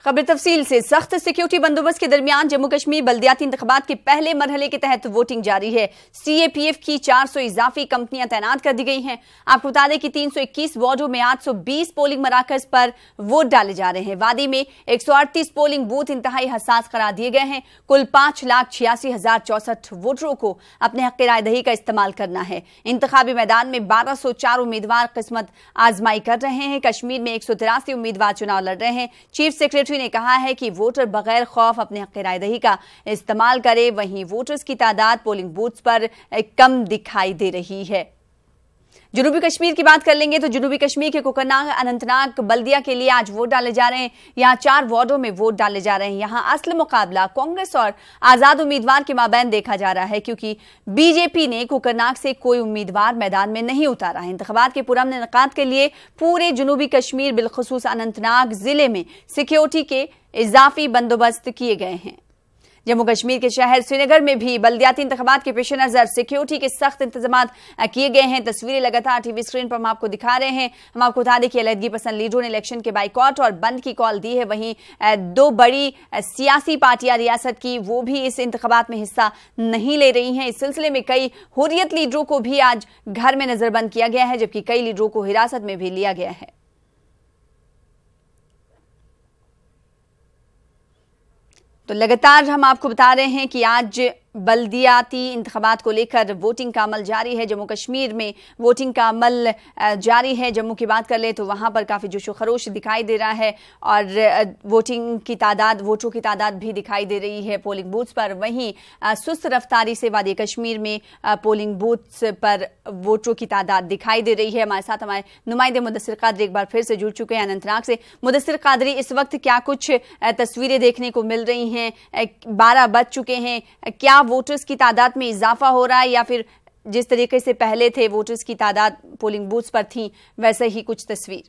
खबर तफसील से। सख्त सिक्योरिटी बंदोबस्त के दरमियान जम्मू कश्मीर बल्दियाती इंतखाबात के पहले मरहले के तहत वोटिंग जारी है। CAPF की 400 इजाफी कंपनियां तैनात कर दी गई हैं। आपको बता दें कि 321 वार्डों में 820 पोलिंग मराकज पर वोट डाले जा रहे हैं। वादी में 138 पोलिंग बूथ इंतहाई हसास करार दिए गए हैं। कुल 5,86,064 वोटरों को अपने हक राय दही का इस्तेमाल करना है। इंतखाबी मैदान में 1204 उम्मीदवार किस्मत आजमाई कर रहे हैं। कश्मीर में 183 उम्मीदवार चुनाव लड़ रहे हैं। चीफ सेक्रेटरी ने कहा है कि वोटर बगैर खौफ अपने हक राय दही का इस्तेमाल करे। वहीं वोटर्स की तादाद पोलिंग बूथ्स पर कम दिखाई दे रही है। जनूबी कश्मीर की बात कर लेंगे तो जनूबी कश्मीर के कोकरनाग अनंतनाग बल्दिया के लिए आज वोट डाले जा रहे हैं। यहां 4 वार्डों में वोट डाले जा रहे हैं। यहां असल मुकाबला कांग्रेस और आजाद उम्मीदवार के माबैन देखा जा रहा है, क्योंकि बीजेपी ने कोकरनाग से कोई उम्मीदवार मैदान में नहीं उतारा है। इंतखाबात के पुरअमन इनेकाद के लिए पूरे जनूबी कश्मीर बिलखुसूस अनंतनाग जिले में सिक्योरिटी के इजाफी बंदोबस्त किए गए हैं। जम्मू कश्मीर के शहर श्रीनगर में भी बल्दियाती इंतखाबात के पेश नजर सिक्योरिटी के सख्त इंतजाम किए गए हैं। तस्वीरें लगातार टीवी स्क्रीन पर हम आपको दिखा रहे हैं। हम आपको बता दें कि अलहदगी पसंद लीडरों ने इलेक्शन के बाइकॉट और बंद की कॉल दी है। वहीं 2 बड़ी सियासी पार्टियां रियासत की वो भी इस इंतखाबात में हिस्सा नहीं ले रही हैं। इस सिलसिले में कई हुर्रियत लीडरों को भी आज घर में नजरबंद किया गया है, जबकि कई लीडरों को हिरासत में भी लिया गया है। तो लगातार हम आपको बता रहे हैं कि आज बल्दियाती इंतखाबात को लेकर वोटिंग का अमल जारी है। जम्मू कश्मीर में वोटिंग का अमल जारी है। जम्मू की बात कर ले तो वहां पर काफ़ी जोशो खरोश दिखाई दे रहा है और वोटिंग की तादाद, वोटरों की तादाद भी दिखाई दे रही है पोलिंग बूथ्स पर। वहीं सुस्त रफ्तारी से वादी कश्मीर में पोलिंग बूथ्स पर वोटरों की तादाद दिखाई दे रही है। हमारे साथ हमारे नुमाइंदे मुदस्सिर कादरी एक बार फिर से जुड़ चुके हैं अनंतनाग से। मुदस्सिर कादरी, इस वक्त क्या कुछ तस्वीरें देखने को मिल रही हैं? 12 बज चुके हैं। क्या वोटर्स की तादाद में इजाफा हो रहा है या फिर जिस तरीके से पहले थे वोटर्स की तादाद पोलिंग बूथ्स पर थी वैसे ही कुछ तस्वीर?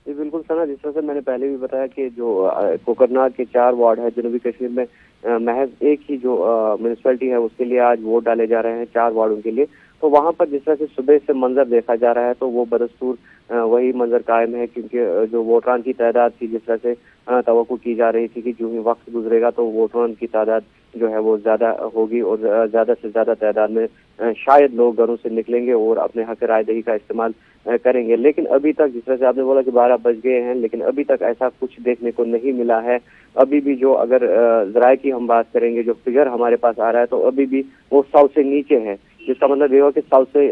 जी बिल्कुल सना, जिस तरह से मैंने पहले भी बताया कि जो कोकरनाग के 4 वार्ड है जनूबी कश्मीर में, महज एक ही जो म्यूनिसिपैलिटी है उसके लिए आज वोट डाले जा रहे हैं 4 वार्डों के लिए। तो वहां पर जिस तरह से सुबह से मंजर देखा जा रहा है तो वो बदस्तूर वही मंजर कायम है, क्योंकि जो वोटरान की तादाद थी, जिस तरह से तवक्को की जा रही थी कि जो ही वक्त गुजरेगा तो वोटरान की तादाद जो है वो ज्यादा होगी और ज्यादा से ज्यादा तादाद में शायद लोग घरों से निकलेंगे और अपने हक राय दही का इस्तेमाल करेंगे। लेकिन अभी तक, जिस तरह से आपने बोला कि 12 बज गए हैं, लेकिन अभी तक ऐसा कुछ देखने को नहीं मिला है। अभी भी जो अगर जराए की हम बात करेंगे, जो फिगर हमारे पास आ रहा है तो अभी भी वो 100 से नीचे है, जिसका मतलब ये हो कि 100 से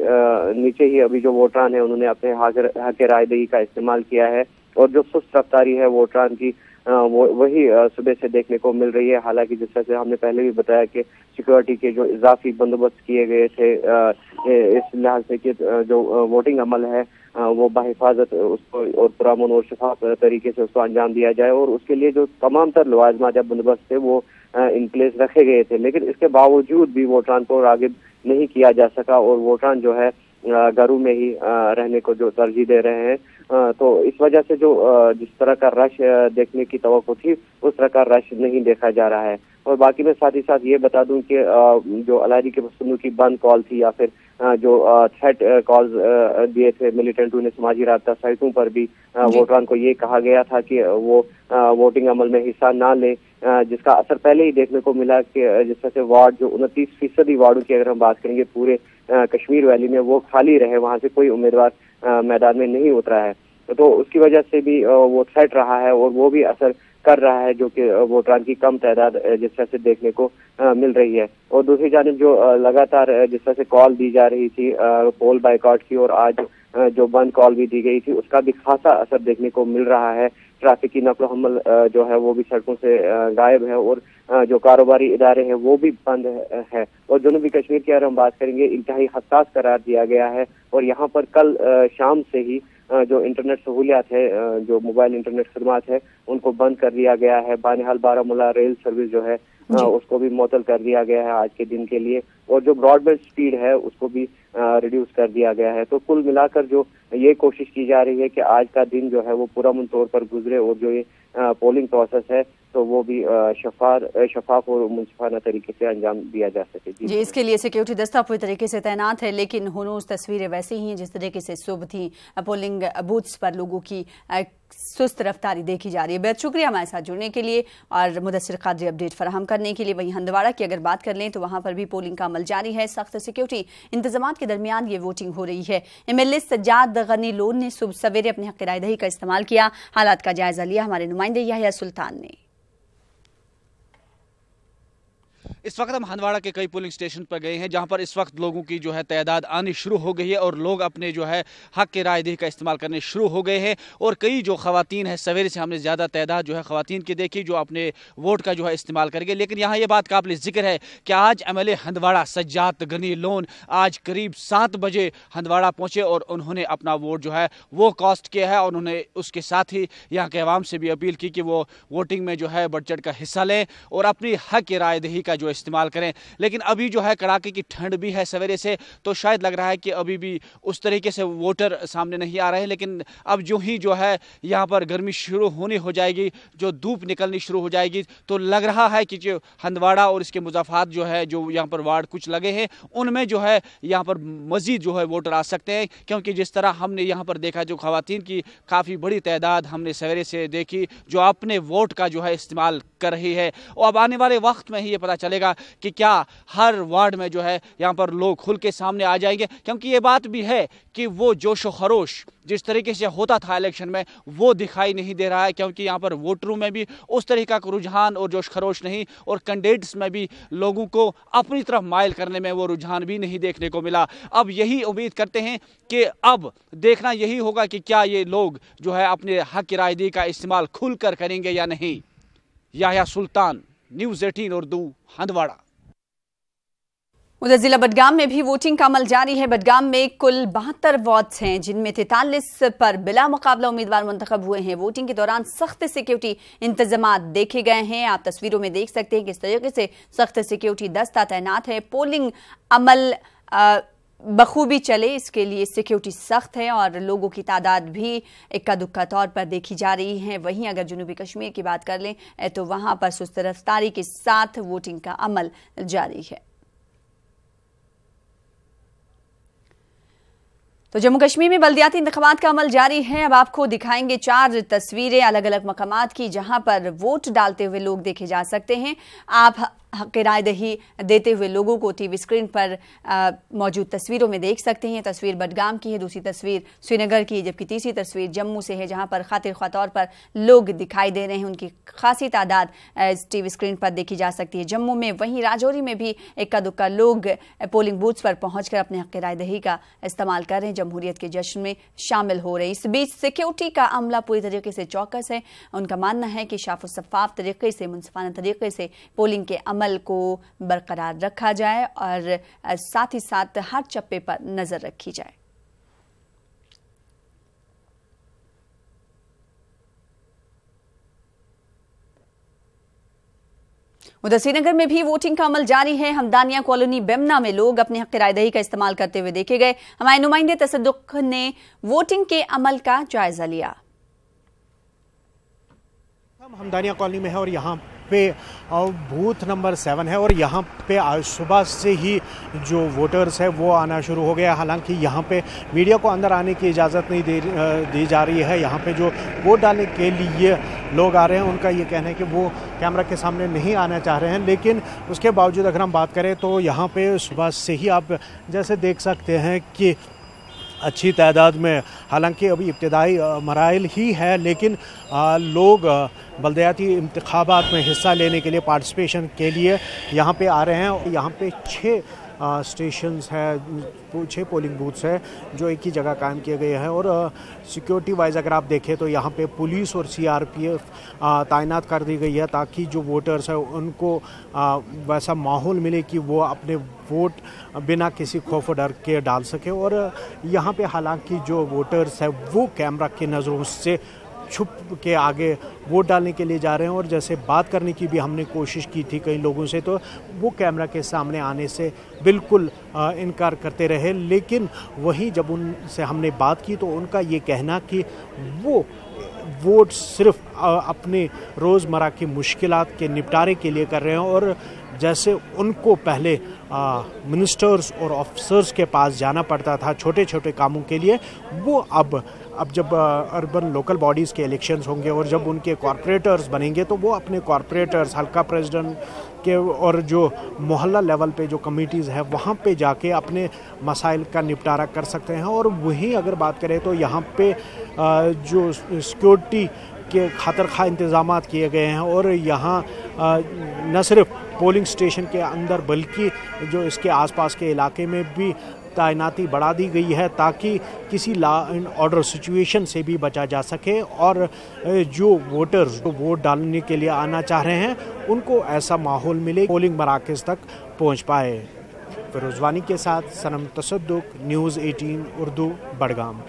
नीचे ही अभी जो वोटरान है उन्होंने अपने हक राय दही का इस्तेमाल किया है। और जो सुस्त रफ्तारी है वोटरान की वो वही सुबह से देखने को मिल रही है। हालांकि जिस तरह से हमने पहले भी बताया कि सिक्योरिटी के जो इजाफी बंदोबस्त किए गए थे इस लिहाज से कि जो वोटिंग अमल है वो बाहिफाजत उसको और पुरअमन और शफाफ तरीके से उसको अंजाम दिया जाए, और उसके लिए जो तमाम तर लवाजमात या बंदोबस्त थे वो इन प्लेस रखे गए थे। लेकिन इसके बावजूद भी वोटरान को रागिब नहीं किया जा सका और वोटरान जो है घरों में ही रहने को जो तरजीह दे रहे हैं। तो इस वजह से जो जिस तरह का रश देखने की तवक्को थी उस तरह का रश नहीं देखा जा रहा है। और बाकी मैं साथ ही साथ ये बता दूं कि जो अलहदगी के पसंदों की बंद कॉल थी या फिर जो थ्रेट कॉल्स दिए थे मिलिटेंटों ने समाजी राब्ता साइटों पर भी वोटरान को ये कहा गया था कि वो वोटिंग अमल में हिस्सा ना ले, जिसका असर पहले ही देखने को मिला कि जिस तरह से वार्ड जो 29% वार्डों की अगर हम बात करेंगे पूरे कश्मीर वैली में वो खाली रहे, वहां से कोई उम्मीदवार मैदान में नहीं उतरा है। तो उसकी वजह से भी वो थ्रेट रहा है और वो भी असर कर रहा है, जो कि वोटरान की कम तादाद जिस तरह से देखने को मिल रही है। और दूसरी जानिब जो लगातार जिस तरह से कॉल दी जा रही थी पोल बाइकआउट की और आज जो बंद कॉल भी दी गई थी उसका भी खासा असर देखने को मिल रहा है। ट्रैफिक की नकलो हमल जो है वो भी सड़कों से गायब है और जो कारोबारी इदारे हैं वो भी बंद है। और जनूबी कश्मीर की अगर हम बात करेंगे इंतहाई हसास करार दिया गया है और यहाँ पर कल शाम से ही जो इंटरनेट सहूलियात है, जो मोबाइल इंटरनेट खदमात है उनको बंद कर दिया गया है। बानिहाल बारामूला रेल सर्विस जो है उसको भी मुअत्तल कर दिया गया है आज के दिन के लिए, और जो ब्रॉडबैंड स्पीड है उसको भी रिड्यूस कर दिया गया है। तो कुल मिलाकर जो ये कोशिश की जा रही है कि आज का दिन जो है वो पुरअमन तौर पर गुजरे और जो ये पोलिंग प्रोसेस है तो वो भी शफाफ और मुंसिफाना तरीके से अंजाम दिया जा सके। जी, इसके लिए सिक्योरिटी दस्ता पूरी तरीके से तैनात है, लेकिन हुनूस तस्वीरें वैसी ही हैं जिस तरीके से सुबह थी पोलिंग बूथ्स पर लोगों की सुस्त रफ्तारी देखी जा रही है। बेहद शुक्रिया हमारे साथ जुड़ने के लिए और मुदस्सिर कादरी अपडेट फराहम करने के लिए। वहीं हंदवाड़ा की अगर बात कर लें तो वहां पर भी पोलिंग का अमल जारी है। सख्त सिक्योरिटी इंतजामात के दरमियान ये वोटिंग हो रही है। MLA सज्जाद गनी लोन ने सुबह सवेरे अपने हक राय दही का इस्तेमाल किया। हालात का जायजा लिया हमारे नुमाइंदे याहिया सुल्तान ने। इस वक्त हम हंदवाड़ा के कई पोलिंग स्टेशन पर गए हैं जहां पर इस वक्त लोगों की जो है तादाद आनी शुरू हो गई है और लोग अपने जो है हक के राय दही का इस्तेमाल करने शुरू हो गए हैं। और कई जो खवातीन है, सवेरे से हमने ज़्यादा तादाद जो है खवातीन की देखी जो अपने वोट का जो है इस्तेमाल करेंगे। लेकिन यहाँ ये बात काबिल जिक्र है कि आज MLA हंदवाड़ा सज्जाद गनी लोन आज करीब 7 बजे हंदवाड़ा पहुँचे और उन्होंने अपना वोट जो है वो कास्ट किया है। और उन्होंने उसके साथ ही यहाँ के अवाम से भी अपील की कि वो वोटिंग में जो है बढ़ चढ़ का हिस्सा लें और अपनी हक की राय दही का जो इस्तेमाल करें। लेकिन अभी जो है कड़ाके की ठंड भी है सवेरे से, तो शायद लग रहा है कि अभी भी उस तरीके से वोटर सामने नहीं आ रहे हैं। लेकिन अब जो ही जो है यहाँ पर गर्मी शुरू होनी हो जाएगी, जो धूप निकलनी शुरू हो जाएगी, तो लग रहा है कि जो हंदवाड़ा और इसके मुजाफात जो है जो यहाँ पर वार्ड कुछ लगे हैं उनमें जो है यहाँ पर मजीद जो है वोटर आ सकते हैं। क्योंकि जिस तरह हमने यहाँ पर देखा जो खवातीन की काफ़ी बड़ी तादाद हमने सवेरे से देखी जो अपने वोट का जो है इस्तेमाल कर रही है। और अब आने वाले वक्त में ही ये पता चलेगा कि क्या हर वार्ड में जो है यहाँ पर लोग खुल के सामने आ जाएंगे। क्योंकि ये बात भी है कि वो जोश व खरोश जिस तरीके से होता था इलेक्शन में वो दिखाई नहीं दे रहा है। क्योंकि यहाँ पर वोटरों में भी उस तरीका का रुझान और जोश खरोश नहीं, और कैंडिडेट्स में भी लोगों को अपनी तरफ माइल करने में वो रुझान भी नहीं देखने को मिला। अब यही उम्मीद करते हैं कि अब देखना यही होगा कि क्या ये लोग जो है अपने हक की राय दही का इस्तेमाल खुल कर करेंगे या नहीं। याहिया सुल्तान, न्यूज़ 18 उर्दू, हंदवाड़ा। उधर जिला बडगाम में भी वोटिंग का अमल जारी है। बडगाम में कुल 72 वार्ड्स हैं जिनमें 43 पर बिला मुकाबला उम्मीदवार मुंतखब हुए हैं। वोटिंग के दौरान सख्त सिक्योरिटी इंतजामात देखे गए हैं। आप तस्वीरों में देख सकते हैं किस तरीके से सख्त सिक्योरिटी दस्ता तैनात है। पोलिंग अमल बखूबी चले इसके लिए सिक्योरिटी सख्त है और लोगों की तादाद भी इक्का दुक्का तौर पर देखी जा रही है। वहीं अगर जनूबी कश्मीर की बात कर लें तो वहां पर सुस्त रफ्तारी के साथ वोटिंग का अमल जारी है। तो जम्मू कश्मीर में बल्दियाती इंतखाबात का अमल जारी है। अब आपको दिखाएंगे 4 तस्वीरें अलग अलग मकामात की जहां पर वोट डालते हुए लोग देखे जा सकते हैं। आप हक राय दही देते हुए लोगों को टीवी स्क्रीन पर मौजूद तस्वीरों में देख सकते हैं। तस्वीर बडगाम की है, दूसरी तस्वीर श्रीनगर की, जबकि तीसरी तस्वीर जम्मू से है जहां पर खातिर ख्वाह तौर पर लोग दिखाई दे रहे हैं। उनकी खासी तादाद टीवी स्क्रीन पर देखी जा सकती है जम्मू में। वहीं राजौरी में भी इक्का दुक्का लोग पोलिंग बूथ्स पर पहुंचकर अपने हक राय दही का इस्तेमाल कर रहे हैं, जमहूरियत के जश्न में शामिल हो रहे हैं। इस बीच सिक्योरिटी का अमला पूरी तरीके से चौकस है। उनका मानना है कि साफ शफाफ तरीके से, मुनसिफाना तरीके से पोलिंग के अमल को बरकरार रखा जाए और साथ ही साथ हर चप्पे पर नजर रखी जाए। उधर श्रीनगर में भी वोटिंग का अमल जारी है। हमदानिया कॉलोनी बेमना में लोग अपने हक राय दही का इस्तेमाल करते हुए देखे गए। हमारे नुमाइंदे तसद्दुक ने वोटिंग के अमल का जायजा लिया। हम हमदानिया कॉलोनी में है और यहाँ पे बूथ नंबर 7 है और यहाँ पे आज सुबह से ही जो वोटर्स है वो आना शुरू हो गया। हालांकि यहाँ पे मीडिया को अंदर आने की इजाज़त नहीं दी जा रही है। यहाँ पे जो वोट डालने के लिए लोग आ रहे हैं उनका ये कहना है कि वो कैमरा के सामने नहीं आना चाह रहे हैं। लेकिन उसके बावजूद अगर हम बात करें तो यहाँ पे सुबह से ही आप जैसे देख सकते हैं कि अच्छी तादाद में, हालांकि अभी इब्तिदाई मराइल ही है, लेकिन लोग बल्दियाती इंतखाबात में हिस्सा लेने के लिए, पार्टिसिपेशन के लिए यहाँ पे आ रहे हैं। यहाँ पे 6 स्टेशंस है, 6 पोलिंग बूथ्स है जो एक ही जगह कायम किए गए हैं। और सिक्योरिटी वाइज अगर आप देखें तो यहाँ पे पुलिस और CRPF तैनात कर दी गई है ताकि जो वोटर्स है उनको वैसा माहौल मिले कि वो अपने वोट बिना किसी खौफ डर के डाल सके। और यहाँ पे हालांकि जो वोटर्स है वो कैमरा की नज़रों से छुप के आगे वोट डालने के लिए जा रहे हैं। और जैसे बात करने की भी हमने कोशिश की थी कई लोगों से, तो वो कैमरा के सामने आने से बिल्कुल इनकार करते रहे। लेकिन वहीं जब उनसे हमने बात की तो उनका ये कहना कि वो वोट सिर्फ अपने रोज़मर्रा की मुश्किलात के निपटारे के लिए कर रहे हैं। और जैसे उनको पहले मिनिस्टर्स और ऑफिसर्स के पास जाना पड़ता था छोटे छोटे कामों के लिए, वो अब अब जब अर्बन लोकल बॉडीज़ के इलेक्शंस होंगे और जब उनके कॉरपोरेटर्स बनेंगे तो वो अपने कॉरपोरेटर्स, हल्का प्रेसिडेंट के और जो मोहल्ला लेवल पे जो कमिटीज़ है वहाँ पे जाके अपने मसाइल का निपटारा कर सकते हैं। और वहीं अगर बात करें तो यहाँ पे जो सिक्योरिटी के खातर खा इंतज़ाम किए गए हैं और यहाँ न सिर्फ पोलिंग स्टेशन के अंदर बल्कि जो इसके आसपास के इलाके में भी तैनाती बढ़ा दी गई है ताकि किसी लॉ एंड ऑर्डर सिचुएशन से भी बचा जा सके और जो वोटर्स वोट डालने के लिए आना चाह रहे हैं उनको ऐसा माहौल मिले पोलिंग मराकज़ तक पहुंच पाए। फिरोज वानी के साथ सनम तसद्दुक, न्यूज़ 18 उर्दू, बड़गाम।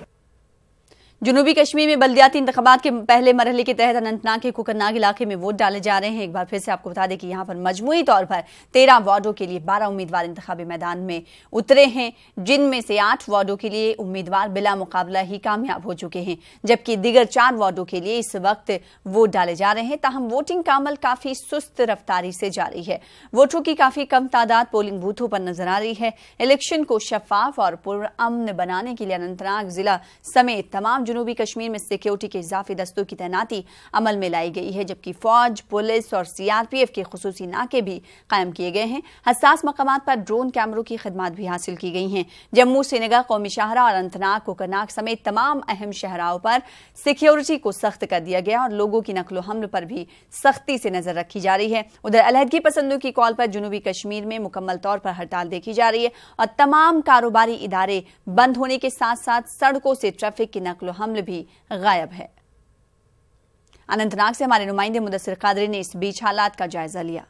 जनूबी कश्मीर में बल्दियाती इंतखाबात के पहले मरहले के तहत अनंतनाग के कोकरनाग इलाके में वोट डाले जा रहे हैं। एक बार फिर से आपको बता दें कि यहाँ पर मजमूई तौर पर 13 वार्डों के लिए 12 उम्मीदवार इंतखाबी मैदान में उतरे हैं, जिनमें से 8 वार्डों के लिए उम्मीदवार बिला मुकाबला ही कामयाब हो चुके हैं, जबकि दीगर 4 वार्डों के लिए इस वक्त वोट डाले जा रहे हैं। ताहम वोटिंग का अमल काफी सुस्त रफ्तारी से जारी है। वोटरों की काफी कम तादाद पोलिंग बूथों पर नजर आ रही है। इलेक्शन को शफाफ और पुरअमन बनाने के लिए अनंतनाग जिला समेत तमाम जनूबी कश्मीर में सिक्योरिटी के इजाफी दस्तों की तैनाती अमल में लाई गई है, जबकि फौज, पुलिस और सीआरपीएफ के खुसूसी नाके भी कायम किए गए हैं। हसास मकामात पर ड्रोन कैमरों की खिदमत भी हासिल की गई हैं। जम्मू, श्रीनगर, कौमी शाहरा और अनंतनाग, कोकरनाग समेत तमाम अहम शहराओं पर सिक्योरिटी को सख्त कर दिया गया और लोगों की नकलो हमल पर भी सख्ती से नजर रखी जा रही है। उधर अलहदगी पसंदों की कॉल पर जनूबी कश्मीर में मुकम्मल तौर पर हड़ताल देखी जा रही है और तमाम कारोबारी इदारे बंद होने के साथ साथ सड़कों से ट्रैफिक की नकलो हमल भी गायब है। अनंतनाग से हमारे नुमाइंदे मुदस्सिर कादरी ने इस बीच हालात का जायजा लिया।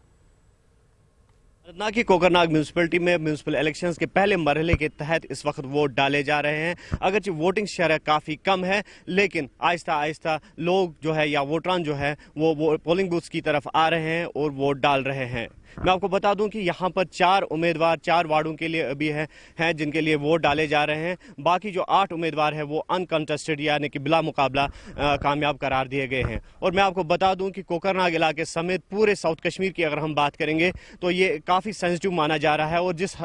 अनंतनाग की कोकरनाग म्यूनसिपलिटी में म्यूनसिपल इलेक्शंस के पहले मरहले के तहत इस वक्त वोट डाले जा रहे हैं। अगरचे वोटिंग शरह काफ़ी कम है, लेकिन आहिस्ता आहिस्ता लोग जो है या वोटरान जो है वो पोलिंग बूथ्स की तरफ आ रहे हैं और वोट डाल रहे हैं। मैं आपको बता दूं कि यहाँ पर 4 उम्मीदवार 4 वार्डों के लिए अभी हैं जिनके लिए वोट डाले जा रहे हैं। बाकी जो 8 उम्मीदवार हैं वो अनकंटेस्टेड यानी कि बिला मुकाबला कामयाब करार दिए गए हैं। और मैं आपको बता दूं कि कोकरनाग इलाके समेत पूरे साउथ कश्मीर की अगर हम बात करेंगे तो ये काफ़ी सेंसिटिव माना जा रहा है और जिस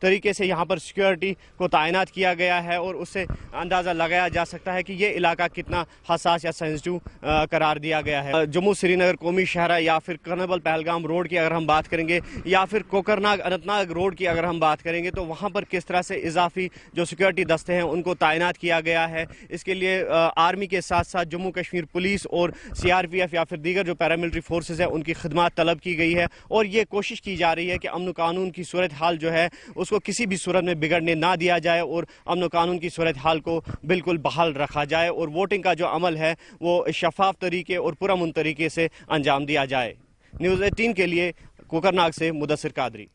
तरीके से यहाँ पर सिक्योरिटी को तैनात किया गया है और उससे अंदाज़ा लगाया जा सकता है कि ये इलाका कितना हसास या सेंसिटिव करार दिया गया है। जम्मू, श्रीनगर, कौमी शहरा या फिर कर्नबल पहलगाम रोड की अगर हम बात करेंगे या फिर कोकरनाग अनंतनाग रोड की अगर हम बात करेंगे तो वहां पर किस तरह से इजाफी जो सिक्योरिटी दस्ते हैं उनको तैनात किया गया है। इसके लिए आर्मी के साथ साथ जम्मू कश्मीर पुलिस और सीआरपीएफ या फिर दीगर जो पैरामिलिट्री फोर्सेज है उनकी खिदमत तलब की गई है और ये कोशिश की जा रही है कि अमन कानून की सूरत हाल जो है उसको किसी भी सूरत में बिगड़ने ना दिया जाए और अमन कानून की सूरत हाल को बिल्कुल बहाल रखा जाए और वोटिंग का जो अमल है वो शफाफ तरीके और पुरअमन तरीके से अंजाम दिया जाए। न्यूज़ 18 के लिए कोकरनाग से मुदस्सिर कादरी।